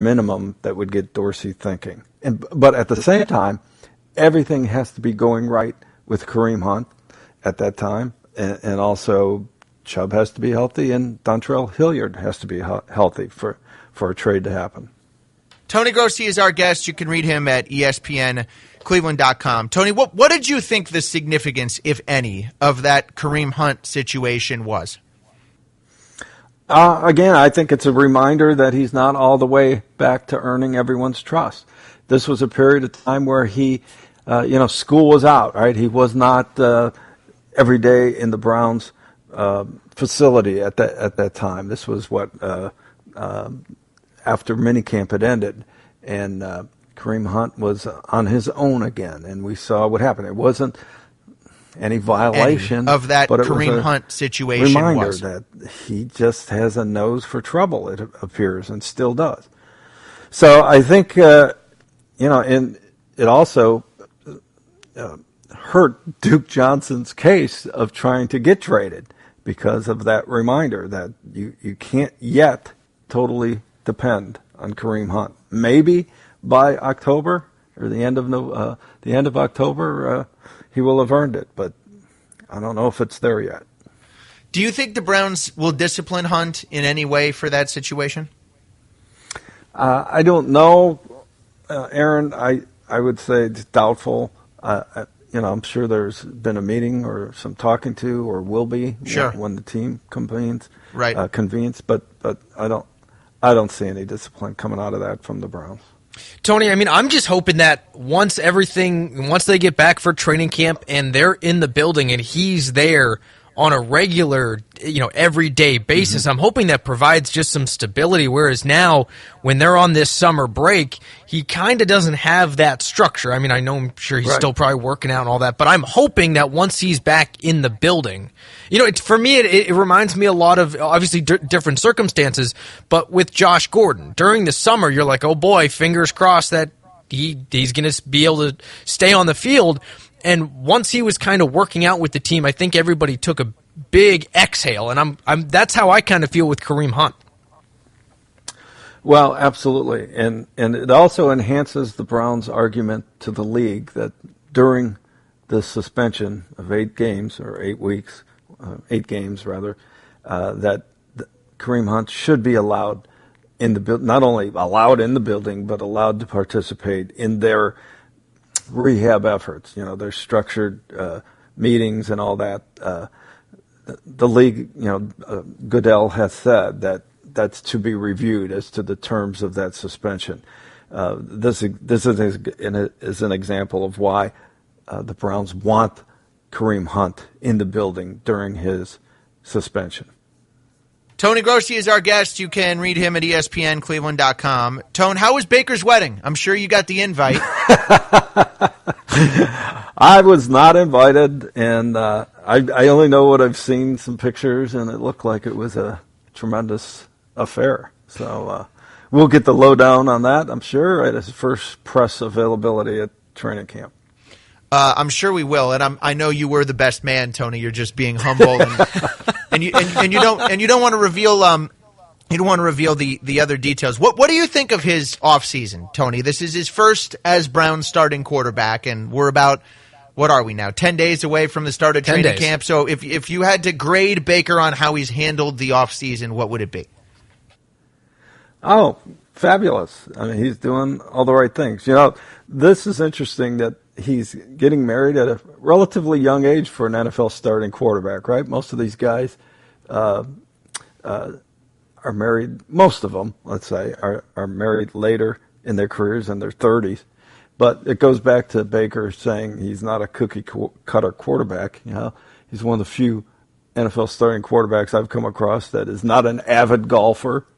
minimum that would get Dorsey thinking. But at the same time, everything has to be going right with Kareem Hunt at that time, and also Chubb has to be healthy, and Dontrell Hilliard has to be healthy for a trade to happen. Tony Grossi is our guest. You can read him at ESPNCleveland.com. Tony, what did you think the significance, if any, of that Kareem Hunt situation was? Again, I think it's a reminder that he's not all the way back to earning everyone's trust. This was a period of time where he, school was out, right? He was not every day in the Browns facility at that time. This was after minicamp had ended, and Kareem Hunt was on his own again, and we saw what happened. It wasn't any violation of that but Kareem Hunt situation. Reminder that he just has a nose for trouble, it appears, and still does. So I think and it also hurt Duke Johnson's case of trying to get traded because of that reminder that you can't yet totally depend on Kareem Hunt. Maybe by October or the end of October, he will have earned it, but I don't know if it's there yet. Do you think the Browns will discipline Hunt in any way for that situation? I don't know, Aaron. I would say it's doubtful. I'm sure there's been a meeting or some talking to, or will be when the team convenes. Right. But I don't see any discipline coming out of that from the Browns. Tony, I'm just hoping that once they get back for training camp and they're in the building and he's there on a regular, everyday basis, I'm hoping that provides just some stability. Whereas now, when they're on this summer break, he kind of doesn't have that structure. I'm sure he's still probably working out and all that, but I'm hoping that once he's back in the building, for me, it reminds me a lot of obviously different circumstances, but with Josh Gordon during the summer, you're like, oh boy, fingers crossed that he's going to be able to stay on the field. And once he was kind of working out with the team, I think everybody took a big exhale, and that's how I kind of feel with Kareem Hunt. Well, absolutely, and it also enhances the Browns' argument to the league that during the suspension of 8 games, or 8 weeks, 8 games rather, that Kareem Hunt should be allowed in the not only allowed in the building, but allowed to participate in their rehab efforts. Their structured meetings and all that. The league, Goodell has said that that's to be reviewed as to the terms of that suspension. This is an example of why the Browns want Kareem Hunt in the building during his suspension. Tony Grossi is our guest. You can read him at ESPNCleveland.com. Tone, how was Baker's wedding? I'm sure you got the invite. I was not invited, and I only know what I've seen, some pictures, and it looked like it was a tremendous affair. So we'll get the lowdown on that, I'm sure, at his first press availability at training camp. I'm sure we will, and I know you were the best man, Tony. You're just being humble, and you don't want to reveal the other details. What do you think of his offseason, Tony? This is his first as Browns starting quarterback, and we're about, what are we now, 10 days away from the start of training camp. So if you had to grade Baker on how he's handled the offseason, what would it be? Oh, fabulous. He's doing all the right things. This is interesting that he's getting married at a relatively young age for an NFL starting quarterback, right? Most of these guys are married, most of them, let's say, are married later in their careers, in their 30s. But it goes back to Baker saying he's not a cookie-cutter quarterback. He's one of the few NFL starting quarterbacks I've come across that is not an avid golfer.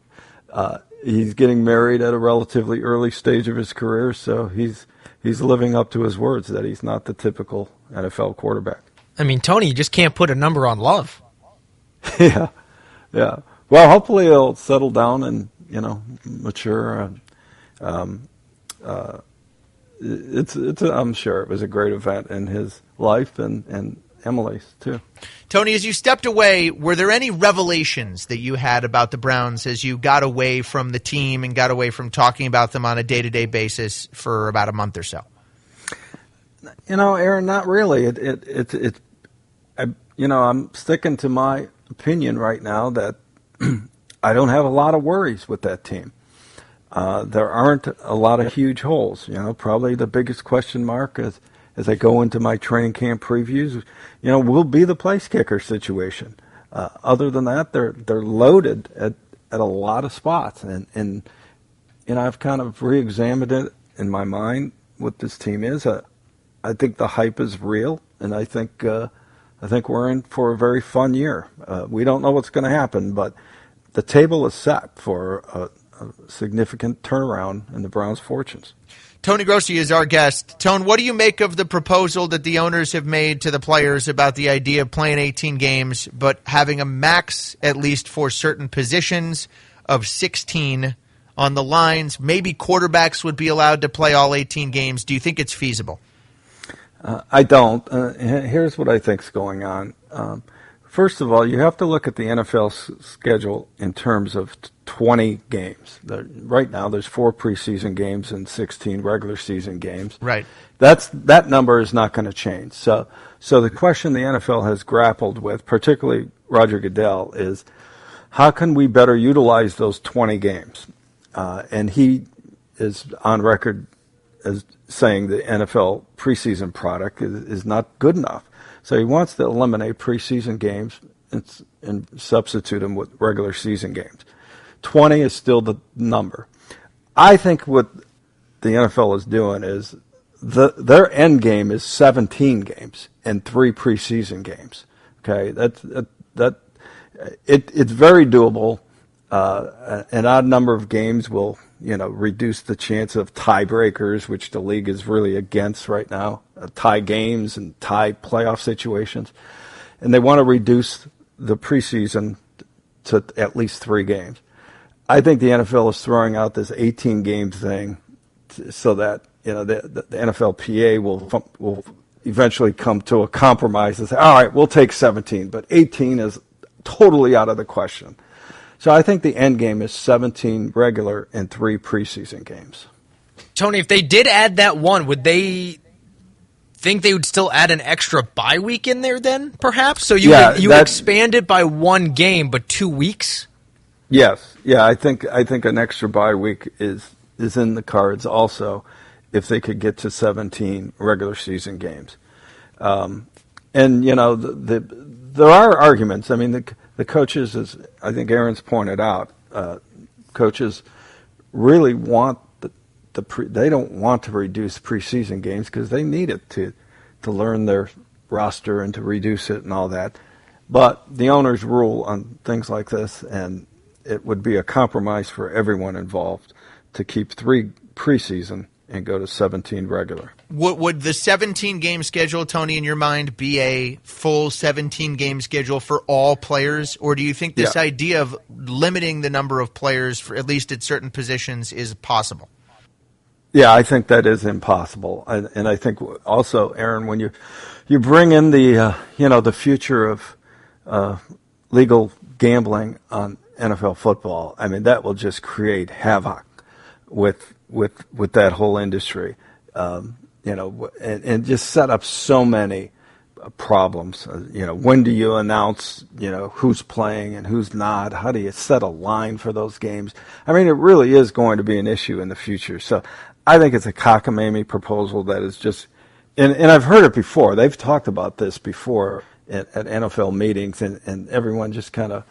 He's getting married at a relatively early stage of his career, so he's living up to his words that he's not the typical NFL quarterback. Tony, you just can't put a number on love. Yeah. Well, hopefully he'll settle down and, mature. I'm sure it was a great event in his life, and Emily's too. Tony, as you stepped away, were there any revelations that you had about the Browns as you got away from the team and got away from talking about them on a day-to-day basis for about a month or so? Aaron, not really. I'm sticking to my opinion right now that I don't have a lot of worries with that team. There aren't a lot of huge holes. Probably the biggest question mark as I go into my training camp previews, will be the place kicker situation. Other than that, they're loaded at a lot of spots, and I've kind of re-examined it in my mind what this team is. I think the hype is real, and I think we're in for a very fun year. We don't know what's going to happen, but the table is set for a significant turnaround in the Browns' fortunes. Tony Grossi is our guest. Tone, what do you make of the proposal that the owners have made to the players about the idea of playing 18 games, but having a max, at least for certain positions, of 16 on the lines? Maybe quarterbacks would be allowed to play all 18 games. Do you think it's feasible? I don't. Here's what I think's going on. First of all, you have to look at the NFL's schedule in terms of 20 games. Right now, there's 4 preseason games and 16 regular season games. Right. That number is not going to change. So the question the NFL has grappled with, particularly Roger Goodell, is how can we better utilize those 20 games? And he is on record as saying the NFL preseason product is not good enough. So he wants to eliminate preseason games and substitute them with regular season games. 20 is still the number. I think what the NFL is doing is their end game is 17 games and 3 preseason games. Okay, it's very doable. An odd number of games will reduce the chance of tiebreakers, which the league is really against right now, tie games and tie playoff situations. And they want to reduce the preseason to at least 3 games. I think the NFL is throwing out this 18-game thing so that the NFLPA will eventually come to a compromise and say, all right, we'll take 17, but 18 is totally out of the question. So I think the end game is 17 regular and 3 preseason games. Tony, if they did add that one, would they think they would still add an extra bye week in there then, perhaps? So you expand it by 1 game, but 2 weeks? Yes. Yeah, I think an extra bye week is in the cards also if they could get to 17 regular season games. And, there are arguments. I mean, the coaches, as I think Aaron's pointed out, coaches really want they don't want to reduce preseason games because they need it to learn their roster and to reduce it and all that. But the owners rule on things like this, and it would be a compromise for everyone involved to keep 3 preseason and go to 17 regular. Would the 17-game schedule, Tony, in your mind, be a full 17-game schedule for all players? Or do you think this idea of limiting the number of players, for at least at certain positions, is possible? Yeah, I think that is impossible. And I think also, Aaron, when you bring in the future of legal gambling on NFL football, I mean, that will just create havoc with that whole industry. And just set up so many problems. When do you announce, who's playing and who's not? How do you set a line for those games? I mean, it really is going to be an issue in the future. So I think it's a cockamamie proposal that is just, and I've heard it before. They've talked about this before at NFL meetings, and everyone just kind of,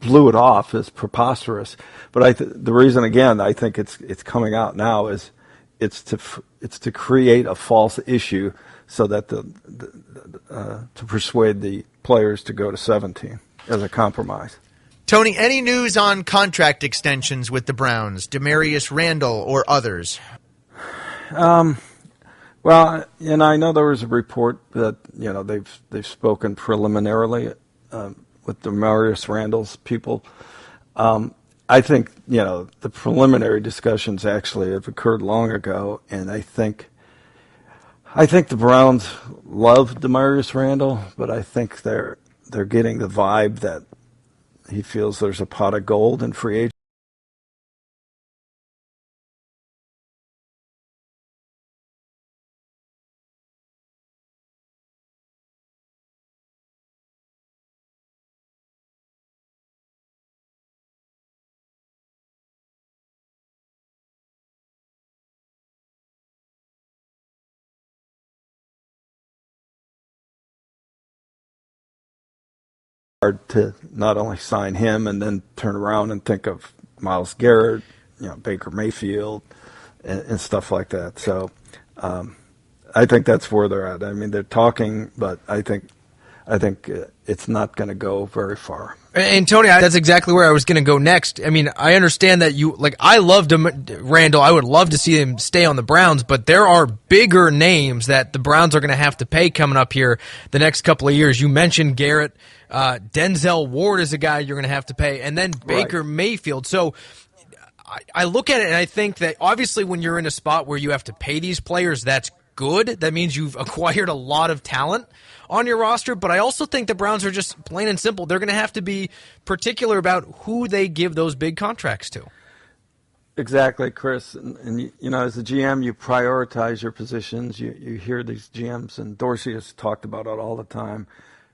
blew it off as preposterous. But the reason, again, I think it's coming out now is it's to create a false issue so that to persuade the players to go to 17 as a compromise. Tony, any news on contract extensions with the Browns, Demarius Randall or others? Well, I know there was a report that they've spoken preliminarily with Demarius Randall's people. I think the preliminary discussions actually have occurred long ago, and I think I think the Browns love Demarius Randall, but I think they're getting the vibe that he feels there's a pot of gold in free agency. Hard to not only sign him and then turn around and think of Myles Garrett, Baker Mayfield, and stuff like that. So I think that's where they're at. I mean, they're talking, but I think it's not going to go very far. And Tony, that's exactly where I was going to go next. I mean, I understand that I loved Randall. I would love to see him stay on the Browns, but there are bigger names that the Browns are going to have to pay coming up here the next couple of years. You mentioned Garrett. Denzel Ward is a guy you're going to have to pay, and then Baker Mayfield. So I look at it and I think that obviously when you're in a spot where you have to pay these players, that's good. That means you've acquired a lot of talent on your roster, but I also think the Browns are just plain and simple. They're going to have to be particular about who they give those big contracts to. Exactly, Chris. And as a GM, you prioritize your positions. You hear these GMs, and Dorsey has talked about it all the time.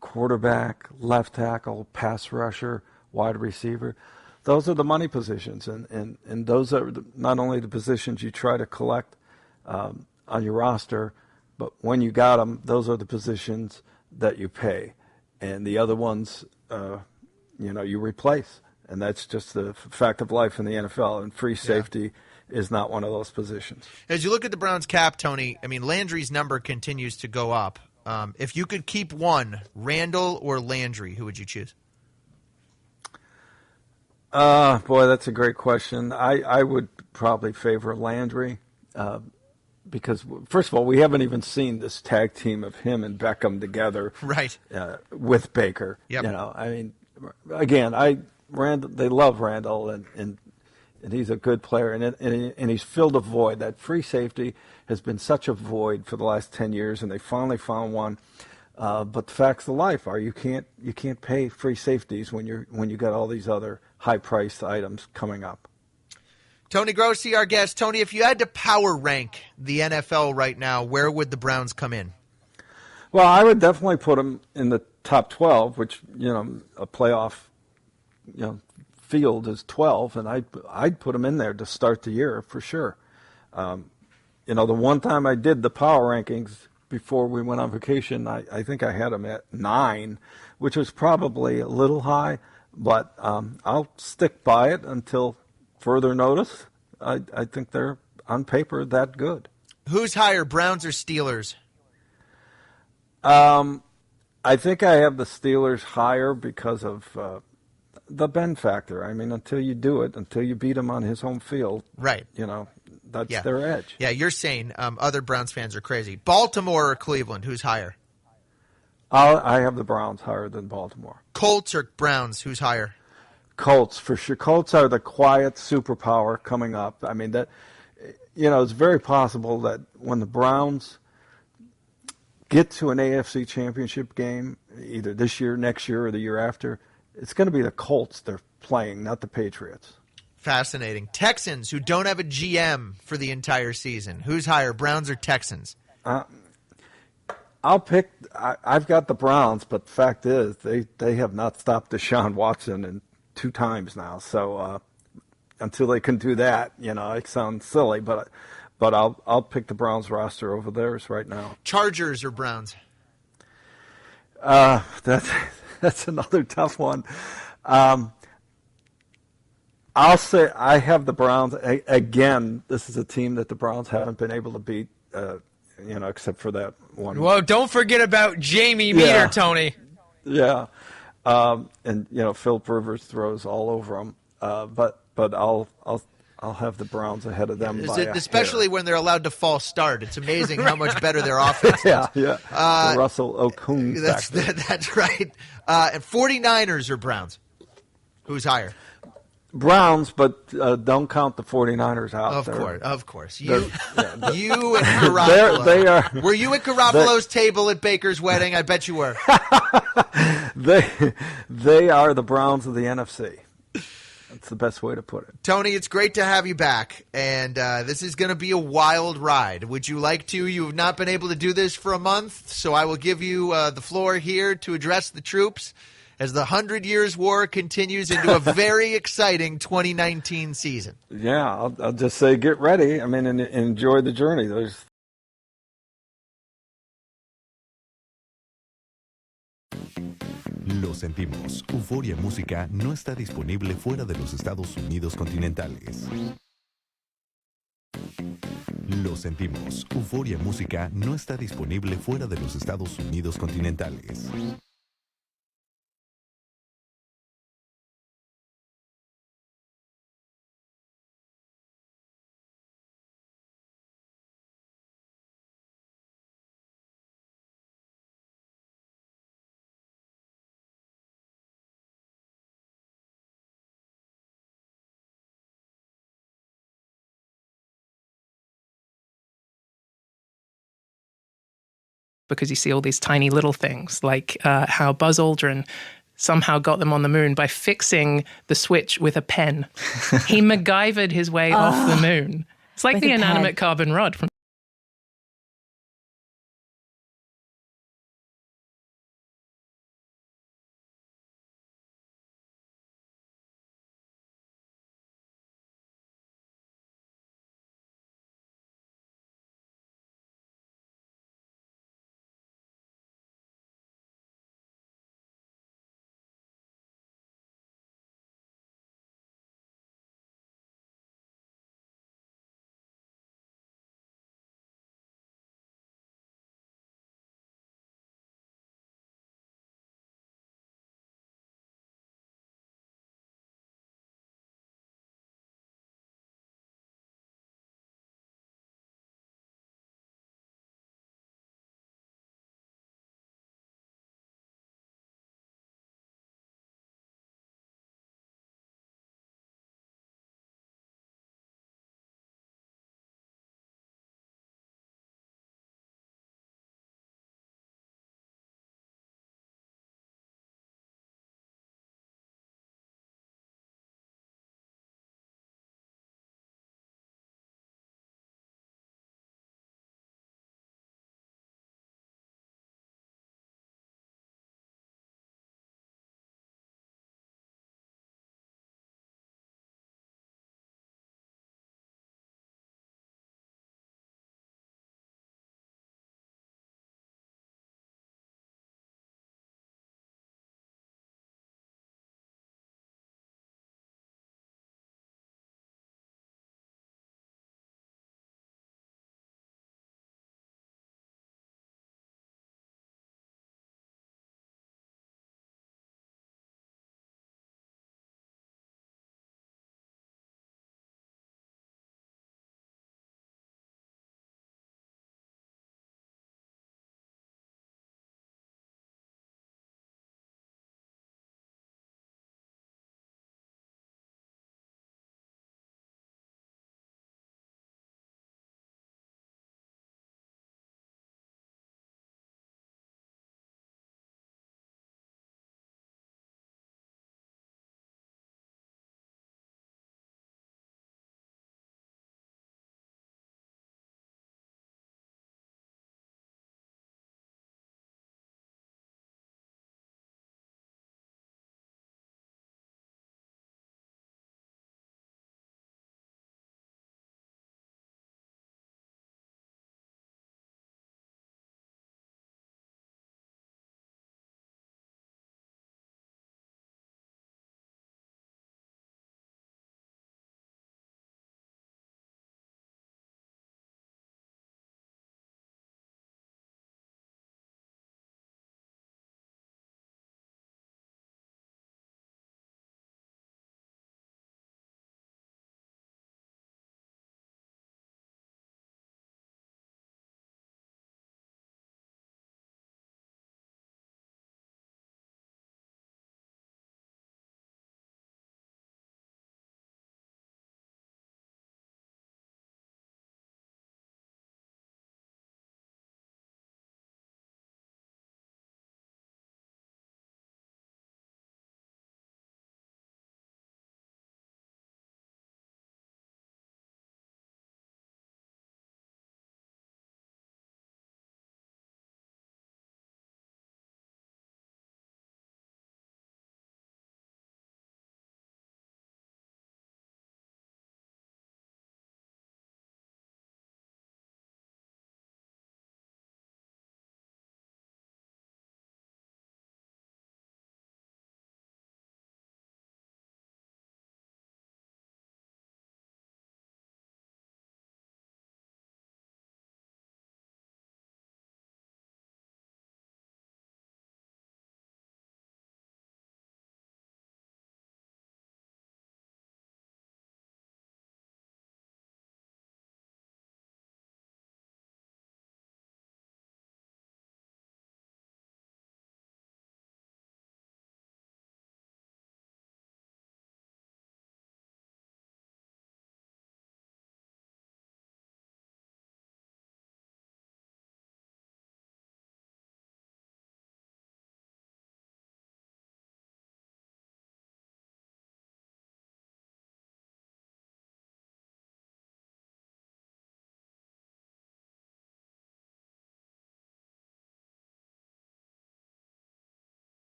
Quarterback, left tackle, pass rusher, wide receiver. Those are the money positions, and those are not only the positions you try to collect on your roster, but when you got them, those are the positions that you pay, and the other ones, you replace, and that's just the fact of life in the NFL. And free safety is not one of those positions. As you look at the Browns cap, Tony, I mean, Landry's number continues to go up. If you could keep one, Randall or Landry, who would you choose? Boy, that's a great question. I would probably favor Landry because, first of all, we haven't even seen this tag team of him and Beckham together, right? With Baker. Yep. I mean, again, they love Randall, and he's a good player, and he's filled a void. That free safety has been such a void for the last 10 years, and they finally found one. But the facts of life are you can't pay free safeties when you got all these other high-priced items coming up. Tony Grossi, our guest. Tony, if you had to power rank the NFL right now, where would the Browns come in? Well, I would definitely put them in the top 12, which a playoff field is 12, and I'd put them in there to start the year for sure. The one time I did the power rankings before we went on vacation, I think I had them at 9, which was probably a little high, but I'll stick by it until further notice. I think they're, on paper, that good. Who's higher, Browns or Steelers? I think I have the Steelers higher because of the Ben factor. I mean, until you do it, until you beat him on his home field, right? That's their edge. Yeah, you're saying other Browns fans are crazy. Baltimore or Cleveland, who's higher? I have the Browns higher than Baltimore. Colts or Browns, who's higher? Colts, for sure. Colts are the quiet superpower coming up. I mean, that it's very possible that when the Browns get to an AFC championship game, either this year, next year, or the year after, it's going to be the Colts they're playing, not the Patriots. Fascinating. Texans, who don't have a GM for the entire season. Who's higher, Browns or Texans? I'll pick. I've got the Browns, but the fact is they have not stopped Deshaun Watson in 2 times now. So until they can do that, it sounds silly, but I'll pick the Browns roster over theirs right now. Chargers or Browns? That's another tough one. I'll say I have the Browns. Again, this is a team that the Browns haven't been able to beat, except for that one. Well, don't forget about Jamie Meter, Tony. Yeah. And Philip Rivers throws all over them. But I'll have the Browns ahead of them. Especially when they're allowed to false start. It's amazing how much better their offense is. Yeah. The Russell Okung factor. That's right. And 49ers or Browns? Who's higher? Browns, but don't count the 49ers out. Of course. You and They Garoppolo. are. Were you at Garoppolo's table at Baker's wedding? I bet you were. They are the Browns of the NFC. That's the best way to put it. Tony, it's great to have you back, and this is going to be a wild ride. Would you like to? You have not been able to do this for a month, so I will give you the floor here to address the troops as the 100 Years' War continues into a very exciting 2019 season. Yeah, I'll just say get ready. I mean, and enjoy the journey. Lo sentimos, Euforia Música no está disponible fuera de los Estados Unidos continentales. Lo sentimos, Euforia Música no está disponible fuera de los Estados Unidos continentales. Because you see all these tiny little things, like how Buzz Aldrin somehow got them on the moon by fixing the switch with a pen. He MacGyvered his way off the moon. It's like the inanimate carbon rod from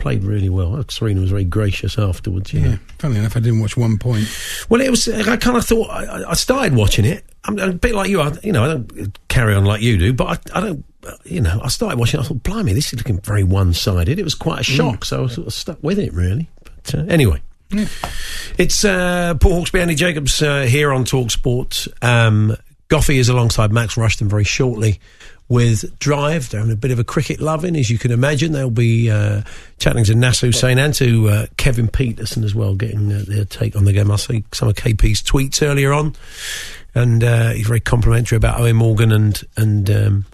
played really well. Serena was very gracious afterwards. Yeah, funnily enough, I didn't watch 1 point. Well, it was. I kind of thought I started watching it. I'm a bit like you. I don't carry on like you do, but I don't. I started watching it. I thought, blimey, this is looking very one-sided. It was quite a shock, so I sort of stuck with it, really. But anyway, it's Paul Hawksby, Andy Jacobs here on TalkSport. Goffey is alongside Max Rushton very shortly with Drive. They're having a bit of a cricket loving, as you can imagine. They'll be chatting to Nasser Hussain and to Kevin Peterson as well, getting their take on the game. I see some of KP's tweets earlier on, and he's very complimentary about Owen Morgan and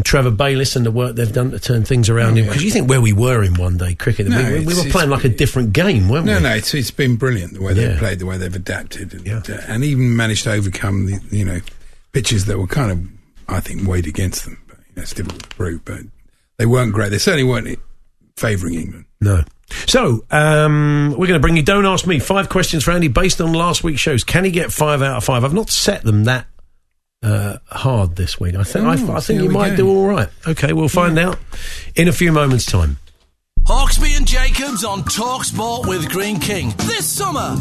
Trevor Bayliss and the work they've done to turn things around. Because you think where we were in one day cricket, we were playing like a different game, weren't we? No, it's been brilliant the way they've played, the way they've adapted, and even managed to overcome the pitches that were kind of, I think, weighed against them. But, it's difficult to prove, but they weren't great. They certainly weren't favouring England. No. So, we're going to bring you Don't Ask Me. 5 questions for Andy based on last week's shows. Can he get 5 out of 5? I've not set them that hard this week. I think you might do all right. Okay, we'll find out in a few moments' time. Hawksby and Jacobs on TalkSport with Green King this summer.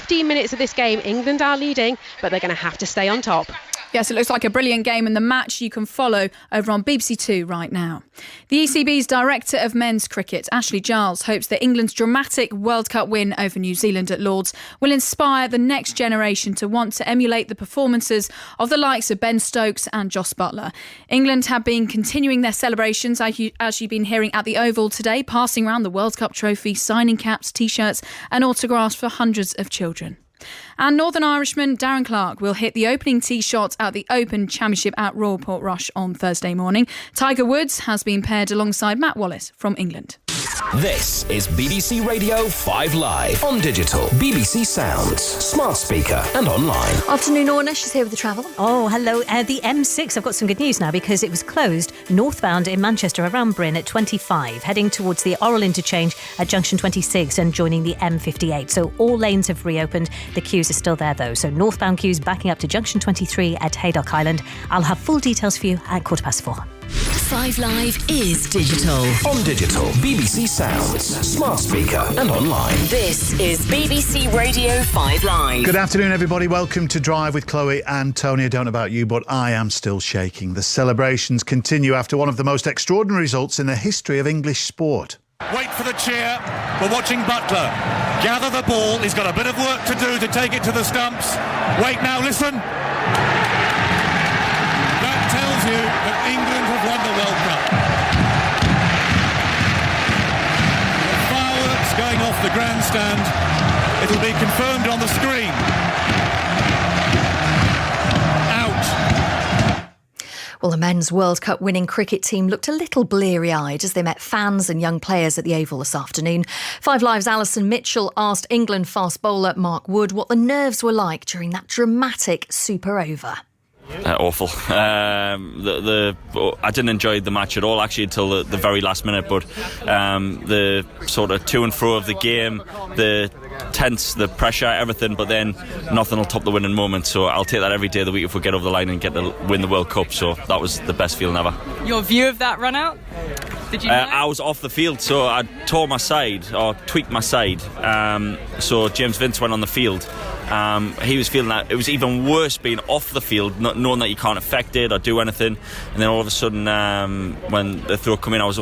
15 minutes of this game, England are leading, but they're going to have to stay on top. Yes, it looks like a brilliant game, and the match you can follow over on BBC Two right now. The ECB's Director of Men's Cricket, Ashley Giles, hopes that England's dramatic World Cup win over New Zealand at Lord's will inspire the next generation to want to emulate the performances of the likes of Ben Stokes and Jos Buttler. England have been continuing their celebrations, as you've been hearing at the Oval today, passing around the World Cup trophy, signing caps, T-shirts and autographs for hundreds of children. And Northern Irishman Darren Clarke will hit the opening tee shot at the Open Championship at Royal Portrush on Thursday morning. Tiger Woods has been paired alongside Matt Wallace from England. This is BBC Radio 5 Live on digital, BBC Sounds, smart speaker and online. Afternoon, Orna. She's here with the travel. Oh, hello. The M6, I've got some good news now because it was closed northbound in Manchester around Bryn at 25, heading towards the Orrell interchange at junction 26 and joining the M58. So all lanes have reopened. The queues are still there though. So northbound queues backing up to junction 23 at Haydock Island. I'll have full details for you at 4:15. 5 Live is digital. On digital, BBC Sounds, smart speaker and online. This is BBC Radio 5 Live. Good afternoon, everybody. Welcome to Drive with Chloe and Tony. I don't know about you, but I am still shaking. The celebrations continue after one of the most extraordinary results in the history of English sport. Wait for the cheer. We're watching Buttler gather the ball. He's got a bit of work to do to take it to the stumps. Wait now, listen. That tells you that England have won the World Cup. The fireworks going off the grandstand. It'll be confirmed on the screen. Well, the men's World Cup winning cricket team looked a little bleary-eyed as they met fans and young players at the Oval this afternoon. 5 Live's Alison Mitchell asked England fast bowler Mark Wood what the nerves were like during that dramatic super over. Awful. I didn't enjoy the match at all, actually, until the very last minute. But the sort of to and fro of the game, the tense, the pressure, everything. But then nothing will top the winning moment. So I'll take that every day of the week if we get over the line and get to win the World Cup. So that was the best feeling ever. Your view of that run out? Did you know? I was off the field, so I tore my side or tweaked my side. So James Vince went on the field. He was feeling that it was even worse being off the field, not knowing that you can't affect it or do anything. And then all of a sudden, when the throw come in, I was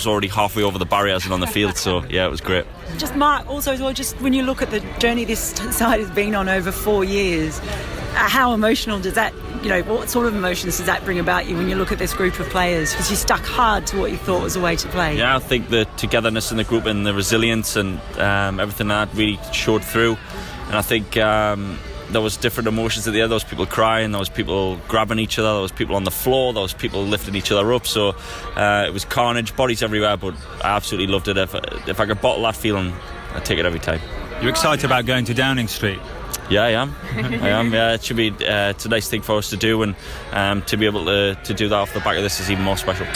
already halfway over the barriers and on the field. So yeah, it was great. Just Mark, also as well, just when you look at the journey this side has been on over 4 years, how emotional does that, what sort of emotions does that bring about you when you look at this group of players? Because you stuck hard to what you thought was the way to play. Yeah, I think the togetherness in the group and the resilience and everything that really showed through. And I think there was different emotions at the end. There was people crying, there was people grabbing each other, there was people on the floor, there was people lifting each other up. So it was carnage, bodies everywhere, but I absolutely loved it. If I could bottle that feeling, I'd take it every time. You're excited about going to Downing Street? Yeah, I am. I am. Yeah, it should be. It's a nice thing for us to do, and to be able to do that off the back of this is even more special.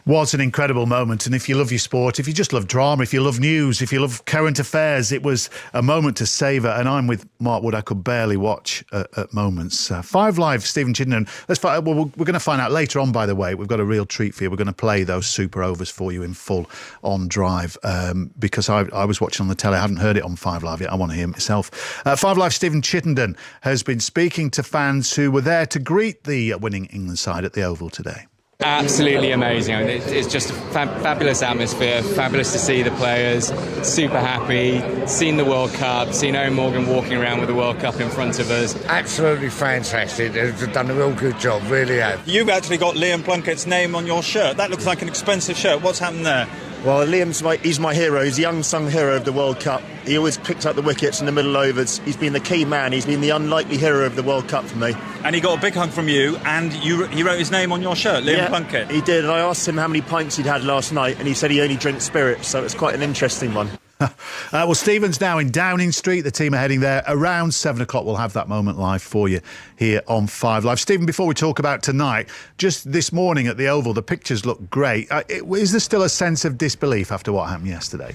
Was an incredible moment, and if you love your sport, if you just love drama, if you love news, if you love current affairs, it was a moment to savour. And I'm with Mark Wood. I could barely watch at moments. 5 Live, Stephen Chittenden. We're going to find out later on, by the way. We've got a real treat for you. We're going to play those super overs for you in full on Drive, because I was watching on the telly. I haven't heard it on 5 Live yet. I want to hear it myself. 5 Live, Stephen Chittenden has been speaking to fans who were there to greet the winning England side at the Oval today. Absolutely amazing. It's just a fabulous atmosphere, fabulous to see the players, super happy, seen the World Cup, seen Eoin Morgan walking around with the World Cup in front of us. Absolutely fantastic. They've done a real good job, really have. You've actually got Liam Plunkett's name on your shirt. That looks like an expensive shirt. What's happened there? Well, he's my hero. He's the unsung hero of the World Cup. He always picked up the wickets in the middle overs. He's been the key man. He's been the unlikely hero of the World Cup for me. And he got a big hug from you, and he wrote his name on your shirt, Liam Plunkett. He did, and I asked him how many pints he'd had last night, and he said he only drinks spirits, so it's quite an interesting one. Well, Stephen's now in Downing Street. The team are heading there around 7 o'clock. We'll have that moment live for you here on 5 Live. Stephen, before we talk about tonight, just this morning at the Oval, the pictures look great. Is there still a sense of disbelief after what happened yesterday?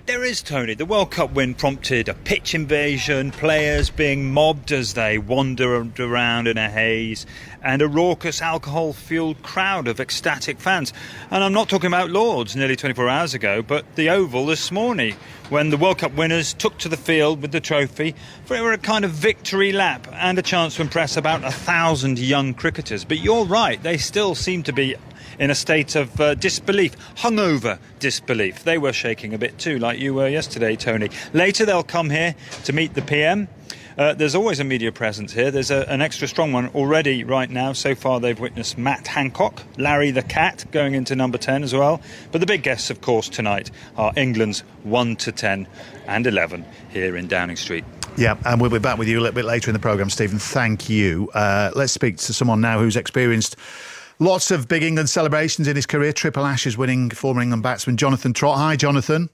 There is, Tony. The World Cup win prompted a pitch invasion, players being mobbed as they wandered around in a haze, and a raucous alcohol-fuelled crowd of ecstatic fans. And I'm not talking about Lords nearly 24 hours ago, but the Oval this morning, when the World Cup winners took to the field with the trophy for a kind of victory lap and a chance to impress about 1,000 young cricketers. But you're right, they still seem to be in a state of disbelief, hungover disbelief. They were shaking a bit too, like you were yesterday, Tony. Later they'll come here to meet the PM. There's always a media presence here. There's an extra strong one already right now. So far they've witnessed Matt Hancock, Larry the Cat going into number 10 as well. But the big guests, of course, tonight are England's 1 to 10 and 11 here in Downing Street. Yeah, and we'll be back with you a little bit later in the programme, Stephen. Thank you. Let's speak to someone now who's experienced lots of big England celebrations in his career. Triple Ashes winning former England batsman Jonathan Trott. Hi, Jonathan.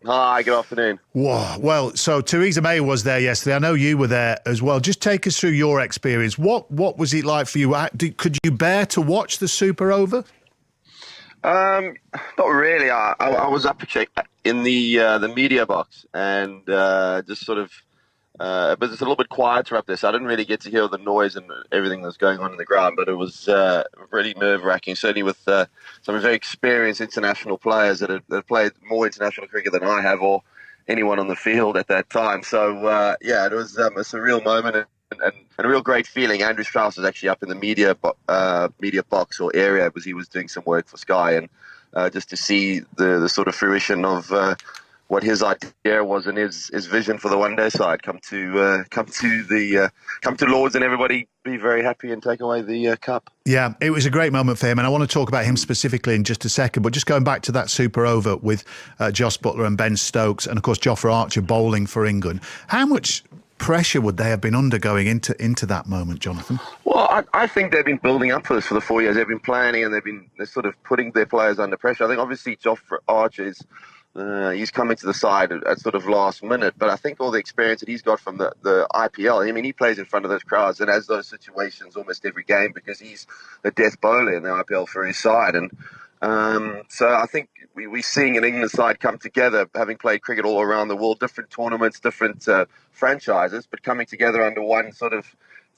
Hi, good afternoon. Whoa. Well, so Theresa May was there yesterday. I know you were there as well. Just take us through your experience. What was it like for you? Could you bear to watch the Super Over? Not really. I was up in the media box and just sort of but it's a little bit quieter up there, so I didn't really get to hear the noise and everything that's going on in the ground, but it was really nerve-wracking, certainly with some very experienced international players that have played more international cricket than I have or anyone on the field at that time. So, it was a surreal moment and a real great feeling. Andrew Strauss was actually up in the media box or area because he was doing some work for Sky, and just to see the sort of fruition of what his idea was and his vision for the one-day side come to Lords and everybody be very happy and take away the cup. Yeah, it was a great moment for him, and I want to talk about him specifically in just a second. But just going back to that Super Over with Jos Buttler and Ben Stokes, and of course Jofra Archer bowling for England. How much pressure would they have been undergoing into that moment, Jonathan? Well, I think they've been building up for this for the 4 years. They've been planning and they're sort of putting their players under pressure. I think obviously Jofra Archer is. He's coming to the side at sort of last minute, but I think all the experience that he's got from the IPL, I mean, he plays in front of those crowds and has those situations almost every game because he's the death bowler in the IPL for his side. And so I think we're seeing an England side come together, having played cricket all around the world, different tournaments, different franchises, but coming together under one sort of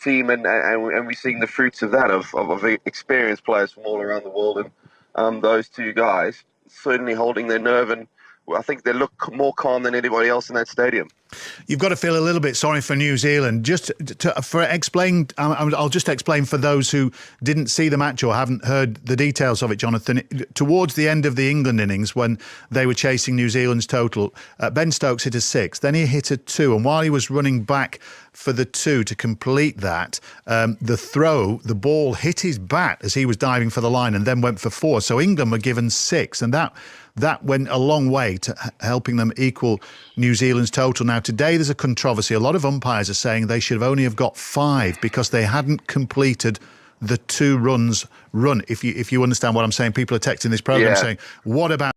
team, and we're seeing the fruits of that, of experienced players from all around the world, and those two guys certainly holding their nerve, and I think they look more calm than anybody else in that stadium. You've got to feel a little bit sorry for New Zealand. I'll just explain for those who didn't see the match or haven't heard the details of it, Jonathan. Towards the end of the England innings, when they were chasing New Zealand's total, Ben Stokes hit a 6, then he hit a 2, and while he was running back for the 2 to complete that, the ball hit his bat as he was diving for the line and then went for 4. So England were given 6, and that went a long way to helping them equal New Zealand's total. Now, today there's a controversy. A lot of umpires are saying they should only have got 5 because they hadn't completed the 2 runs run. If you understand what I'm saying, people are texting this programme saying, what about